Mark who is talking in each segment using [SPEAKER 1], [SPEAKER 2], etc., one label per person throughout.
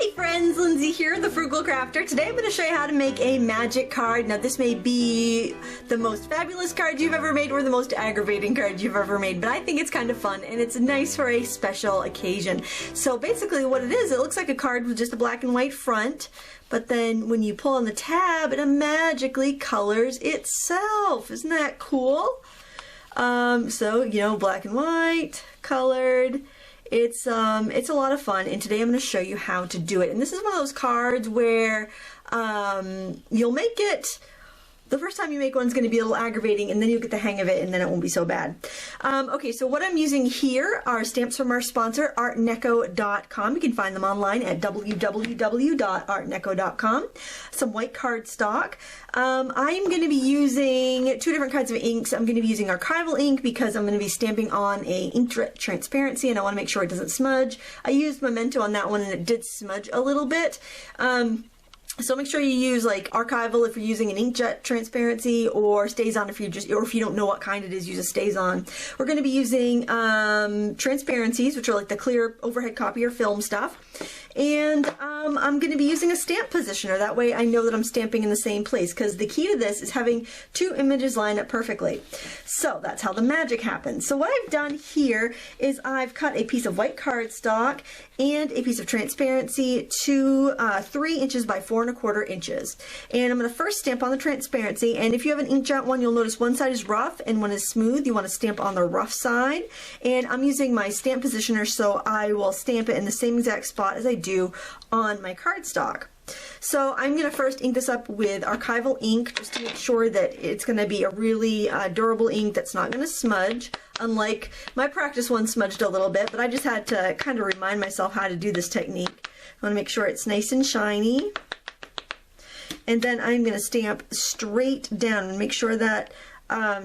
[SPEAKER 1] Hey friends, Lindsay here, the Frugal Crafter. Today I'm going to show you how to make a magic card. Now this may be the most fabulous card you've ever made or the most aggravating card you've ever made, but I think it's kind of fun and it's nice for a special occasion. So basically what it is, it looks like a card with just a black and white front, but then when you pull on the tab, it magically colors itself. Isn't that cool? So, you know, black and white, colored. It's a lot of fun, and today I'm going to show you how to do it. And this is one of those cards where you'll make it. The first time you make one is going to be a little aggravating, and then you'll get the hang of it, and then it won't be so bad. Okay, so what I'm using here are stamps from our sponsor, artneco.com. You can find them online at www.artneco.com. Some white cardstock. I'm going to be using two different kinds of inks. I'm going to be using Archival ink because I'm going to be stamping on a inkjet transparency, and I want to make sure it doesn't smudge. I used Memento on that one, and it did smudge a little bit. So make sure you use like Archival if you're using an inkjet transparency, or Staz-on if you don't know what kind it is, use a Staz-on. We're going to be using transparencies, which are like the clear overhead copier film stuff. And I'm going to be using a stamp positioner. That way I know that I'm stamping in the same place, because the key to this is having two images line up perfectly. So that's how the magic happens. So what I've done here is I've cut a piece of white cardstock and a piece of transparency to 3 inches by 4 1/4 inches. And I'm going to first stamp on the transparency, and if you have an inkjet one, you'll notice one side is rough and one is smooth. You want to stamp on the rough side, and I'm using my stamp positioner, so I will stamp it in the same exact spot as I do on my cardstock. So I'm going to first ink this up with Archival ink just to make sure that it's going to be a really durable ink that's not going to smudge, unlike my practice one smudged a little bit, but I just had to kind of remind myself how to do this technique. I want to make sure it's nice and shiny. And then I'm going to stamp straight down and make sure that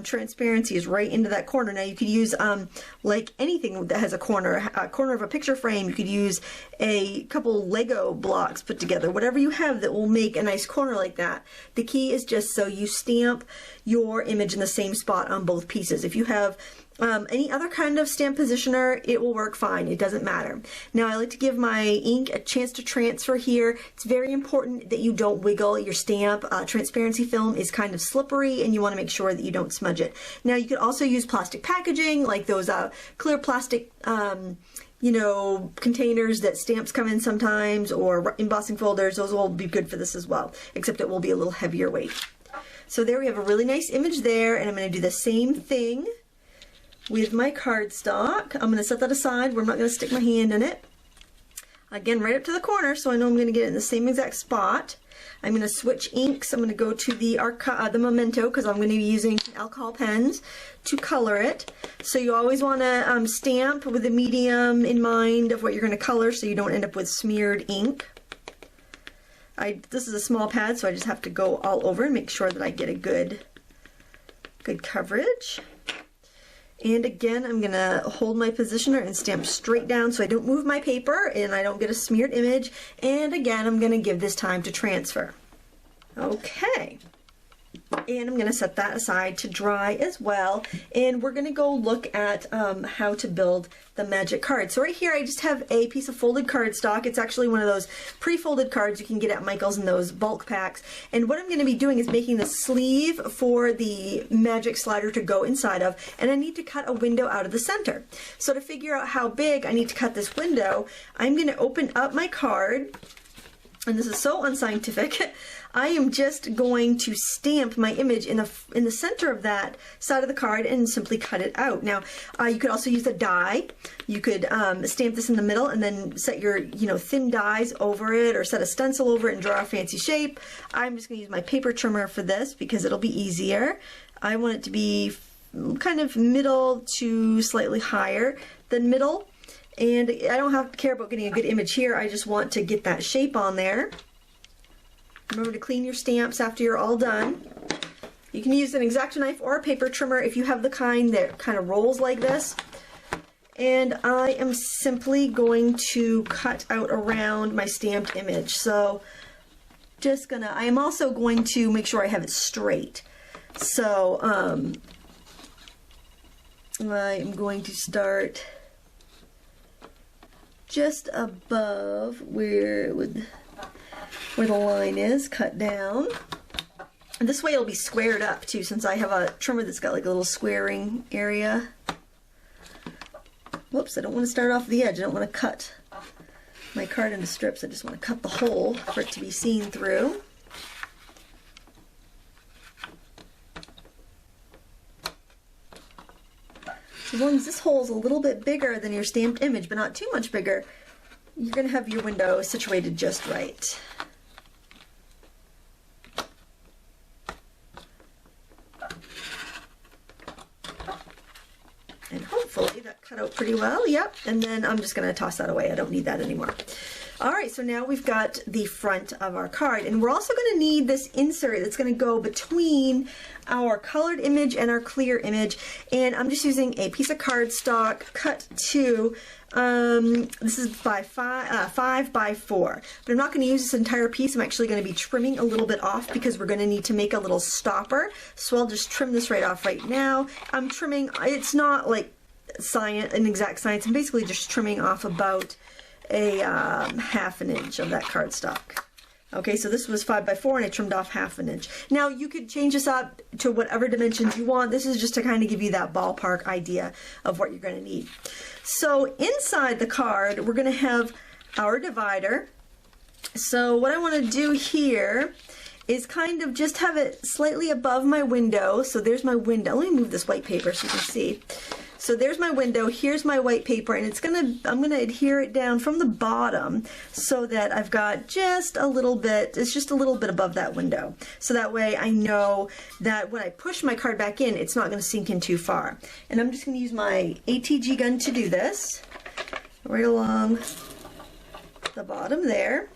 [SPEAKER 1] transparency is right into that corner. Now you could use like anything that has a corner of a picture frame. You could use a couple Lego blocks put together, whatever you have that will make a nice corner like that. The key is just so you stamp your image in the same spot on both pieces. If you have any other kind of stamp positioner, it will work fine. It doesn't matter. Now I like to give my ink a chance to transfer here. It's very important that you don't wiggle your stamp. Transparency film is kind of slippery, and you want to make sure that you don't smudge it. Now you could also use plastic packaging, like those clear plastic you know, containers that stamps come in sometimes, or embossing folders. Those will be good for this as well, except it will be a little heavier weight. So there we have a really nice image there, and I'm going to do the same thing with my cardstock. I'm going to set that aside where I'm not going to stick my hand in it. Again, right up to the corner, so I know I'm going to get it in the same exact spot. I'm going to switch inks. I'm going to go to the Memento, because I'm going to be using alcohol pens to color it. So you always want to stamp with a medium in mind of what you're going to color, so you don't end up with smeared ink. This is a small pad, so I just have to go all over and make sure that I get a good coverage. And again, I'm going to hold my positioner and stamp straight down so I don't move my paper and I don't get a smeared image. And again, I'm going to give this time to transfer. Okay. And I'm going to set that aside to dry as well. And we're going to go look at how to build the magic card. So right here I just have a piece of folded cardstock. It's actually one of those pre-folded cards you can get at Michael's in those bulk packs. And what I'm going to be doing is making the sleeve for the magic slider to go inside of. And I need to cut a window out of the center. So to figure out how big I need to cut this window, I'm going to open up my card. And this is so unscientific. I am just going to stamp my image in the center of that side of the card and simply cut it out. Now, you could also use a die. You could stamp this in the middle and then set your thin dies over it, or set a stencil over it and draw a fancy shape. I'm just going to use my paper trimmer for this because it'll be easier. I want it to be kind of middle to slightly higher than middle. And I don't have to care about getting a good image here. I just want to get that shape on there. Remember to clean your stamps after you're all done. You can use an X-Acto knife or a paper trimmer if you have the kind that kind of rolls like this. And I am simply going to cut out around my stamped image. So I am also going to make sure I have it straight. So I am going to start just above where the line is, cut down. And this way it'll be squared up too, since I have a trimmer that's got like a little squaring area. Whoops, I don't want to start off the edge. I don't want to cut my card into strips. I just want to cut the hole for it to be seen through. As long as this hole is a little bit bigger than your stamped image, but not too much bigger, you're going to have your window situated just right. And hopefully that cut out pretty well. Yep. And then I'm just going to toss that away. I don't need that anymore. All right, so now we've got the front of our card, and we're also going to need this insert that's going to go between our colored image and our clear image. And I'm just using a piece of cardstock cut to, this is by 5 by 4, but I'm not going to use this entire piece. I'm actually going to be trimming a little bit off because we're going to need to make a little stopper. So I'll just trim this right off right now. I'm trimming, it's not like an exact science. I'm basically just trimming off about a ½ an inch of that cardstock. Okay, so this was 5 by 4 and I trimmed off ½ an inch. Now you could change this up to whatever dimensions you want. This is just to kind of give you that ballpark idea of what you're going to need. So inside the card, we're going to have our divider. So what I want to do here is kind of just have it slightly above my window. So there's my window. Let me move this white paper so you can see. So there's my window, here's my white paper, and I'm gonna adhere it down from the bottom so that I've got just a little bit, it's just a little bit above that window. So that way I know that when I push my card back in, it's not gonna sink in too far. And I'm just gonna use my ATG gun to do this, right along the bottom there.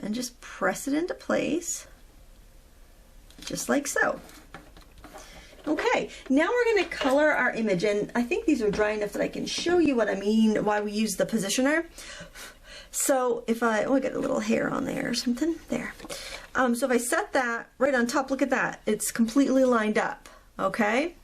[SPEAKER 1] And just press it into place, just like so. Okay, now we're going to color our image, and I think these are dry enough that I can show you what I mean, why we use the positioner. So if I got a little hair on there or something, there. So if I set that right on top, look at that, it's completely lined up, okay?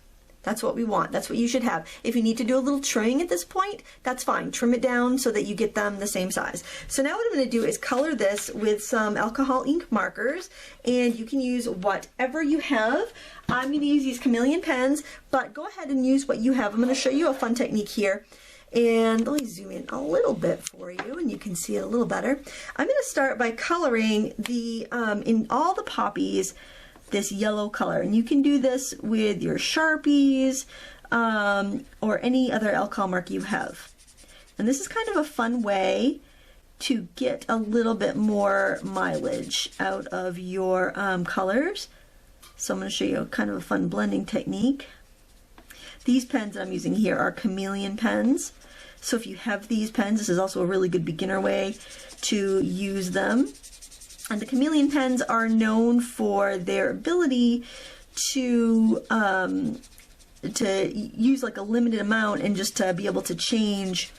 [SPEAKER 1] That's what we want. That's what you should have. If you need to do a little trimming at this point, that's fine. Trim it down so that you get them the same size. So now what I'm going to do is color this with some alcohol ink markers, and you can use whatever you have. I'm going to use these chameleon pens, but go ahead and use what you have. I'm going to show you a fun technique here. And let me zoom in a little bit for you and you can see it a little better. I'm going to start by coloring the in all the poppies this yellow color, and you can do this with your Sharpies or any other alcohol mark you have. And this is kind of a fun way to get a little bit more mileage out of your colors. So I'm going to show you kind of a fun blending technique. These pens that I'm using here are chameleon pens. So if you have these pens, this is also a really good beginner way to use them. And the chameleon pens are known for their ability to use like a limited amount and just to be able to change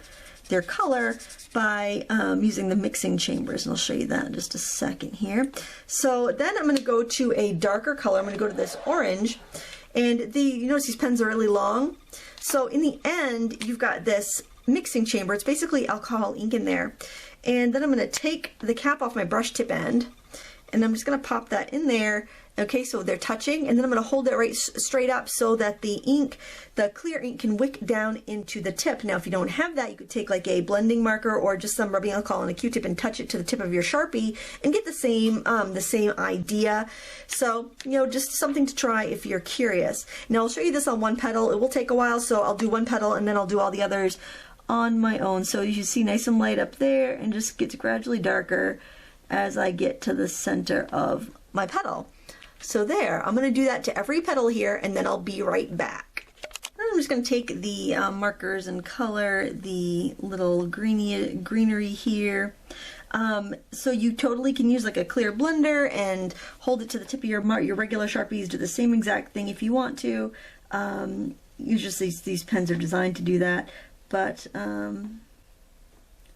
[SPEAKER 1] their color by using the mixing chambers. And I'll show you that in just a second here. So then I'm going to go to a darker color. I'm going to go to this orange. And you notice these pens are really long. So in the end, you've got this mixing chamber. It's basically alcohol ink in there. And then I'm going to take the cap off my brush tip end, and I'm just going to pop that in there. Okay, so they're touching, and then I'm going to hold it right straight up so that the ink, the clear ink, can wick down into the tip. Now, if you don't have that, you could take like a blending marker or just some rubbing alcohol and a Q-tip and touch it to the tip of your Sharpie and get the same idea. So, you know, just something to try if you're curious. Now, I'll show you this on one petal. It will take a while, so I'll do one petal and then I'll do all the others on my own. So you see nice and light up there and just gets gradually darker as I get to the center of my petal. So there, I'm going to do that to every petal here and then I'll be right back. I'm just going to take the markers and color the little greenery here. So you totally can use like a clear blender and hold it to the tip of your regular Sharpies. Do the same exact thing if you want to. Usually these pens are designed to do that. But color them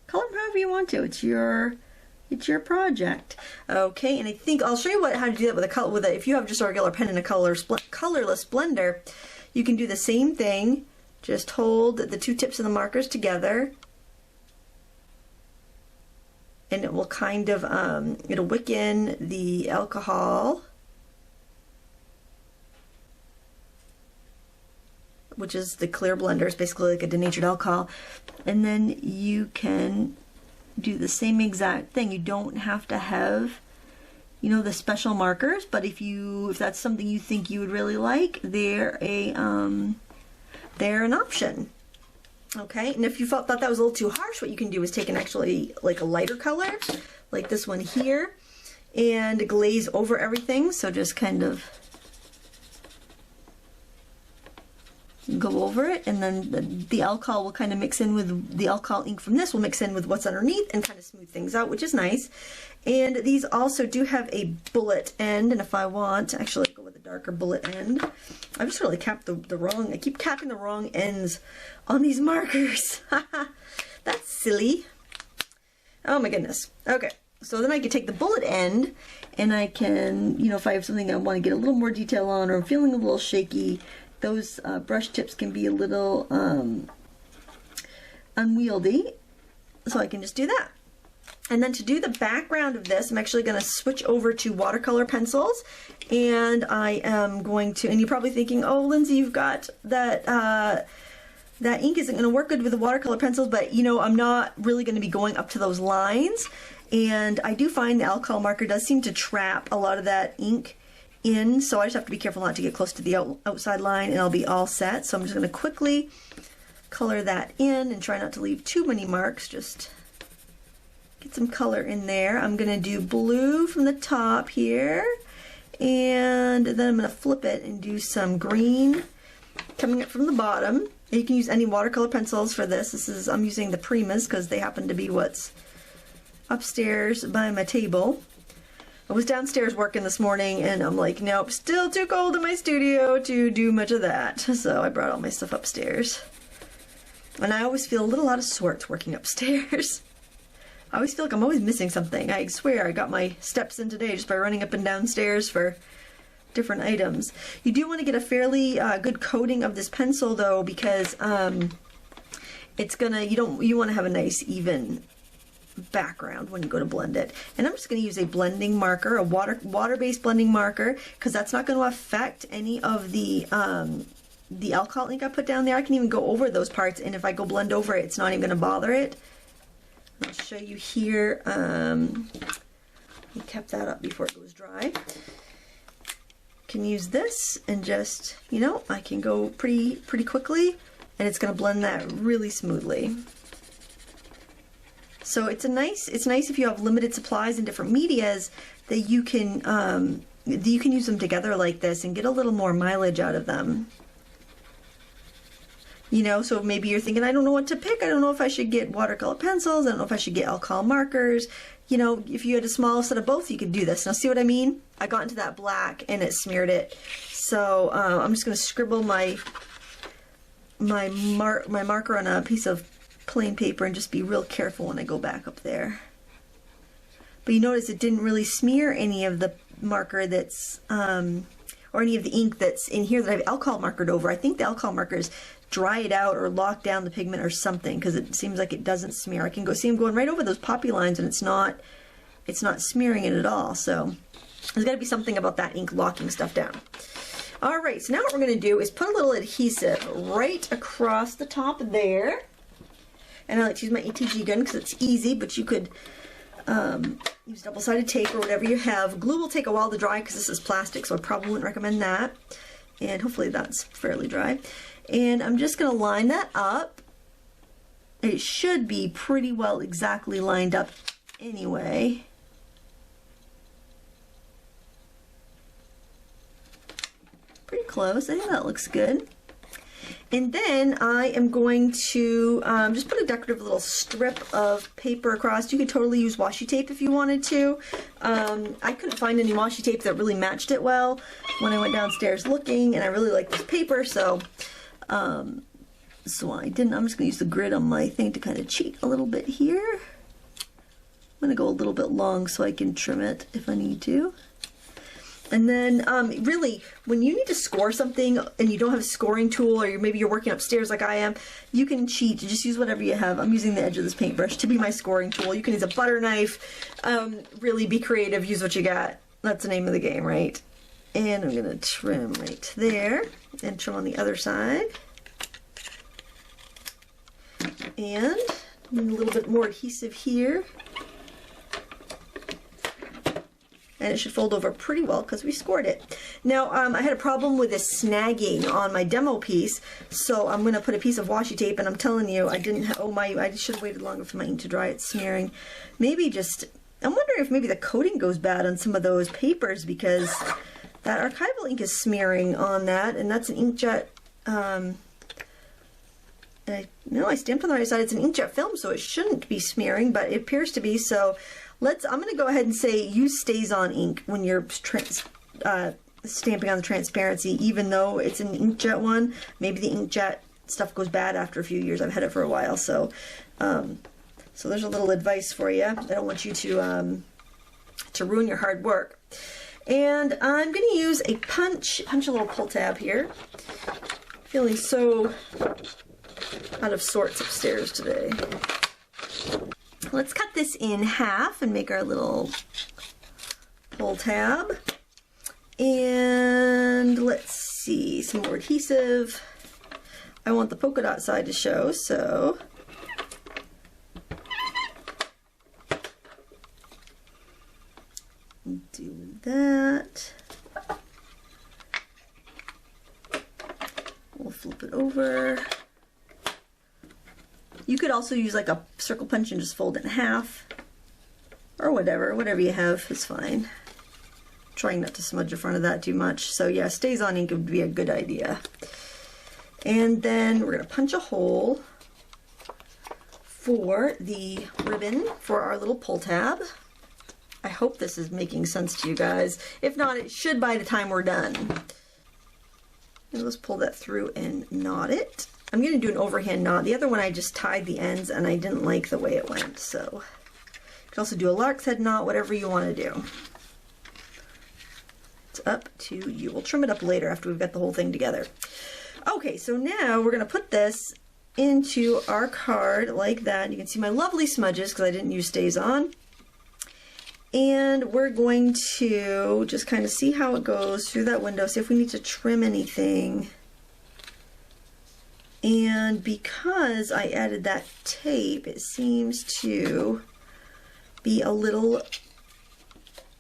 [SPEAKER 1] however you want to. It's your project. Okay, and I think I'll show you how to do that with a color. If you have just a regular pen and a colorless blender, you can do the same thing Just hold the two tips of the markers together, and it will kind of, it'll wick in the alcohol, which is the clear blender. It's basically like a denatured alcohol. And then you can do the same exact thing. You don't have to have, you know, the special markers, but if that's something you think you would really like, they're an option. Okay, and if you thought that was a little too harsh, what you can do is take an actually like a lighter color, like this one here, and glaze over everything. So just kind of go over it, and then the alcohol will kind of mix in with the alcohol ink from this will mix in with what's underneath and kind of smooth things out, which is nice. And these also do have a bullet end, and if I want to actually go with a darker bullet end, I just really capped I keep capping the wrong ends on these markers. That's silly. Oh my goodness. Okay, so then I can take the bullet end, and I can, you know, if I have something I want to get a little more detail on, or I'm feeling a little shaky, those brush tips can be a little unwieldy, so I can just do that. And then to do the background of this, I'm actually going to switch over to watercolor pencils, and I am going to, and you're probably thinking, oh Lindsay, you've got that, that ink isn't going to work good with the watercolor pencils, but you know, I'm not really going to be going up to those lines, and I do find the alcohol marker does seem to trap a lot of that ink in, so I just have to be careful not to get close to the outside line, and I'll be all set. So I'm just going to quickly color that in and try not to leave too many marks, just get some color in there. I'm going to do blue from the top here, and then I'm going to flip it and do some green coming up from the bottom. And you can use any watercolor pencils for this. I'm using the Primas because they happen to be what's upstairs by my table. I was downstairs working this morning, and I'm like, nope, still too cold in my studio to do much of that. So I brought all my stuff upstairs. And I always feel a little out of sorts working upstairs. I always feel like I'm always missing something. I swear I got my steps in today just by running up and downstairs for different items. You do want to get a fairly good coating of this pencil though, because it's gonna, you want to have a nice even background when you go to blend it. And I'm just going to use a blending marker, a water-based blending marker, because that's not going to affect any of the alcohol ink I put down there. I can even go over those parts, and if I go blend over it, it's not even going to bother it. I'll show you here. We kept that up before it goes dry. Can use this and just, you know, I can go pretty quickly, and it's going to blend that really smoothly. So it's nice if you have limited supplies in different medias that you can use them together like this and get a little more mileage out of them. You know, so maybe you're thinking, I don't know what to pick. I don't know if I should get watercolor pencils. I don't know if I should get alcohol markers. You know, if you had a small set of both, you could do this. Now see what I mean? I got into that black and it smeared it. So I'm just going to scribble my marker on a piece of plain paper and just be real careful when I go back up there. But you notice it didn't really smear any of the marker that's or any of the ink that's in here that I've alcohol markered over. I think the alcohol markers dry it out or lock down the pigment or something, because it seems like it doesn't smear. I can go see I'm going right over those poppy lines, and it's not smearing it at all. So there's got to be something about that ink locking stuff down. All right, so now what we're going to do is put a little adhesive right across the top there. And I like to use my ATG gun because it's easy, but you could use double-sided tape or whatever you have. Glue will take a while to dry because this is plastic, so I probably wouldn't recommend that. And hopefully that's fairly dry. And I'm just going to line that up. It should be pretty well exactly lined up anyway. Pretty close. I think that looks good. And then I am going to just put a decorative little strip of paper across. You could totally use washi tape if you wanted to. I couldn't find any washi tape that really matched it well when I went downstairs looking, and I really like this paper, so I didn't. I'm just going to use the grid on my thing to kind of cheat a little bit here. I'm going to go a little bit long so I can trim it if I need to. And then really, when you need to score something and you don't have a scoring tool, or maybe you're working upstairs like I am, you can cheat. Just use whatever you have. I'm using the edge of this paintbrush to be my scoring tool. You can use a butter knife. Really be creative. Use what you got. That's the name of the game, right? And I'm going to trim right there and trim on the other side. And a little bit more adhesive here. And it should fold over pretty well because we scored it. Now, I had a problem with this snagging on my demo piece, so I'm going to put a piece of washi tape, and I'm telling you, I didn't have, I should have waited longer for my ink to dry. It's smearing. Maybe just, I'm wondering if maybe the coating goes bad on some of those papers, because that archival ink is smearing on that, and that's an inkjet, no, I stamped on the right side. It's an inkjet film, so it shouldn't be smearing, but it appears to be, so I'm going to go ahead and say use Staz-on ink when you're stamping on the transparency, even though it's an inkjet one. Maybe the inkjet stuff goes bad after a few years. I've had it for a while, so so there's a little advice for you. I don't want you to ruin your hard work. And I'm going to use a punch a little pull tab here. Feeling so out of sorts upstairs today. Let's cut this in half and make our little pull tab. And let's see, some more adhesive. I want the polka dot side to show, so do that. We'll flip it over. You could also use like a circle punch and just fold it in half, or whatever you have is fine. Trying not to smudge the front of that too much. So yeah, Staz-on ink would be a good idea. And then we're going to punch a hole for the ribbon for our little pull tab. I hope this is making sense to you guys. If not, it should by the time we're done. And let's pull that through and knot it. I'm going to do an overhand knot. The other one I just tied the ends and I didn't like the way it went. So you can also do a lark's head knot, whatever you want to do. It's up to you. We'll trim it up later after we've got the whole thing together. Okay, so now we're going to put this into our card like that. You can see my lovely smudges because I didn't use Staz-on. And we're going to just kind of see how it goes through that window, see if we need to trim anything. And because I added that tape, it seems to be a little,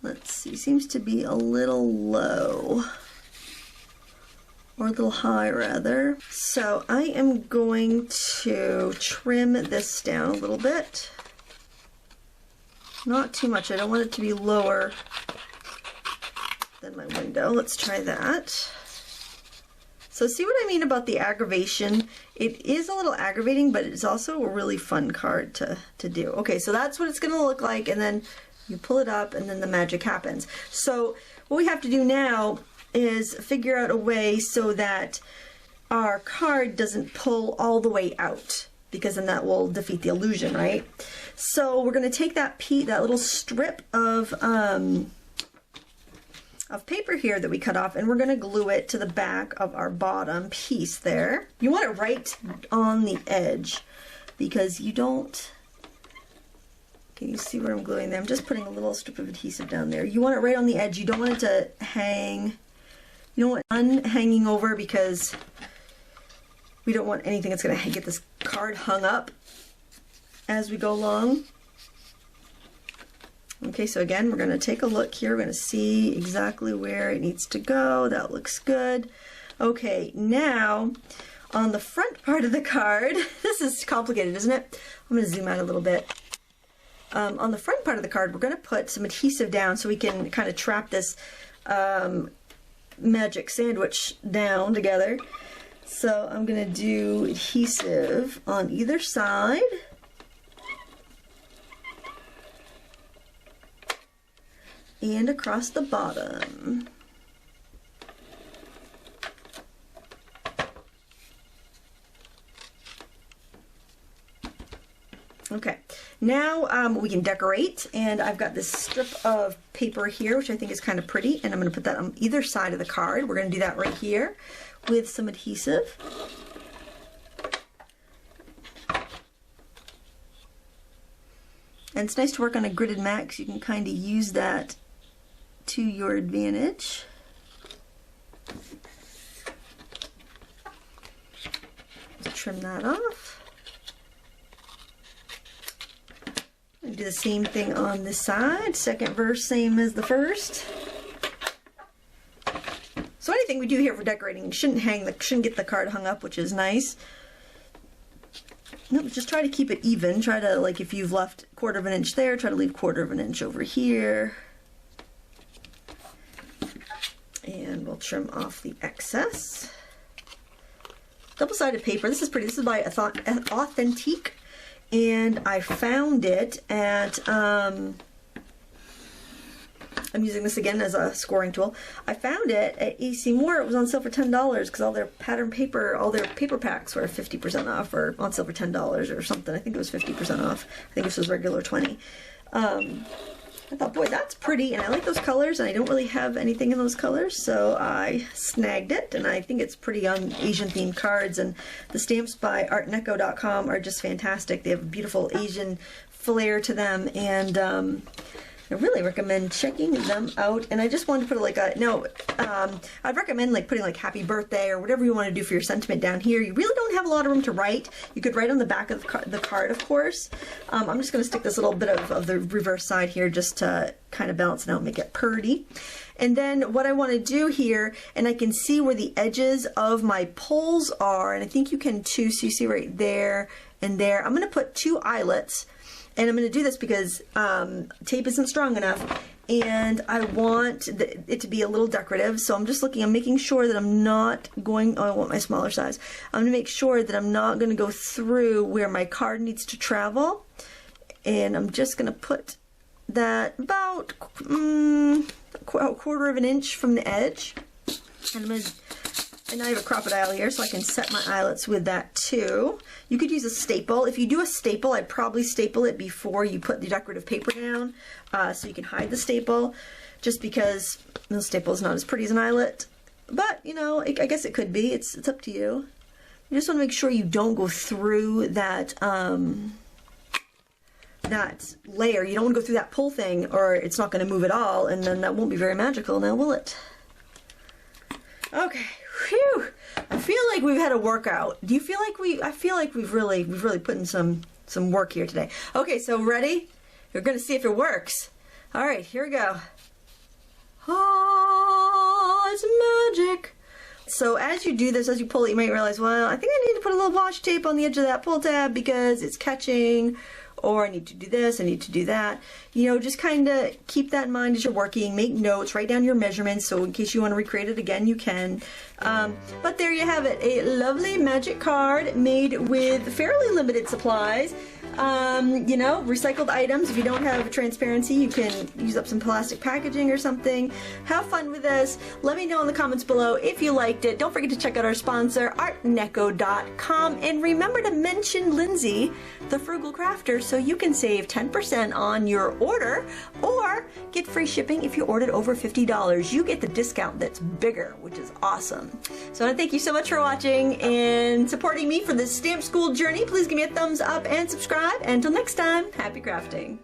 [SPEAKER 1] let's see, seems to be a little low. Or a little high, rather. So I am going to trim this down a little bit. Not too much. I don't want it to be lower than my window. Let's try that. So see what I mean about the aggravation? It is a little aggravating, but it's also a really fun card to do. Okay, so that's what it's going to look like, and then you pull it up, and then the magic happens. So what we have to do now is figure out a way so that our card doesn't pull all the way out, because then that will defeat the illusion, right? So we're going to take that little strip of paper here that we cut off, and we're going to glue it to the back of our bottom piece there. You want it right on the edge, because you don't, can you see where I'm gluing there? I'm just putting a little strip of adhesive down there. You want it right on the edge. You don't want it to hang, you don't want it hanging over, because we don't want anything that's going to get this card hung up as we go along. Okay, so again, we're going to take a look here. We're going to see exactly where it needs to go. That looks good. Okay, now on the front part of the card, this is complicated, isn't it? I'm going to zoom out a little bit. On the front part of the card, we're going to put some adhesive down so we can kind of trap this magic sandwich down together. So I'm going to do adhesive on either side. And across the bottom. Okay, now we can decorate, and I've got this strip of paper here, which I think is kind of pretty, and I'm going to put that on either side of the card. We're going to do that right here with some adhesive. And it's nice to work on a gridded mat because you can kind of use that to your advantage. Just trim that off. And do the same thing on this side. Second verse, same as the first. So anything we do here for decorating shouldn't get the card hung up, which is nice. Nope, just try to keep it even. Try to, like, if you've left 1/4 of an inch there, try to leave 1/4 of an inch over here. And we'll trim off the excess. Double-sided paper. This is pretty. This is by Authentique. And I found it at, I'm using this again as a scoring tool. I found it at AC Moore. It was on sale for $10 because all their pattern paper, all their paper packs were 50% off, or on sale for $10 or something. I think it was 50% off. I think this was regular 20. I thought, boy, that's pretty, and I like those colors, and I don't really have anything in those colors, so I snagged it, and I think it's pretty on Asian-themed cards, and the stamps by artneco.com are just fantastic. They have a beautiful Asian flair to them, and I really recommend checking them out. And I just wanted to put like a, I'd recommend like putting like happy birthday or whatever you want to do for your sentiment down here. You really don't have a lot of room to write. You could write on the back of the card, of course. I'm just going to stick this little bit of the reverse side here just to kind of balance it out and make it pretty. And then what I want to do here, and I can see where the edges of my poles are, and I think you can too, so you see right there and there. I'm going to put 2 eyelets. And I'm going to do this because tape isn't strong enough, and I want it to be a little decorative. So I'm just looking, I'm making sure that I'm not going, oh, I want my smaller size. I'm going to make sure that I'm not going to go through where my card needs to travel. And I'm just going to put that about a 1/4 of an inch from the edge. And I'm going to, and I have a Crop-A-Dile here, so I can set my eyelets with that too. You could use a staple. If you do a staple, I'd probably staple it before you put the decorative paper down, so you can hide the staple, just because the staple is not as pretty as an eyelet. But, you know, I guess it could be. It's up to you. You just want to make sure you don't go through that, that layer. You don't want to go through that pull thing, or it's not going to move at all, and then that won't be very magical now, will it? Okay. Whew. I feel like we've had a workout. Do you feel like I feel like we've really put in some work here today. Okay, so ready? We're gonna see if it works. All right, here we go. Oh, it's magic. So as you do this, as you pull it, you might realize, well, I think I need to put a little washi tape on the edge of that pull tab because it's catching, or I need to do this, I need to do that. You know, just kind of keep that in mind as you're working. Make notes, write down your measurements, so in case you want to recreate it again, you can. But there you have it, a lovely magic card made with fairly limited supplies. You know, recycled items. If you don't have transparency, you can use up some plastic packaging or something. Have fun with this. Let me know in the comments below if you liked it. Don't forget to check out our sponsor, artneco.com, and remember to mention Lindsay, the Frugal Crafter, so you can save 10% on your order, or get free shipping if you ordered over $50. You get the discount that's bigger, which is awesome. So I want to thank you so much for watching and supporting me for this stamp school journey. Please give me a thumbs up and subscribe. Until next time, happy crafting.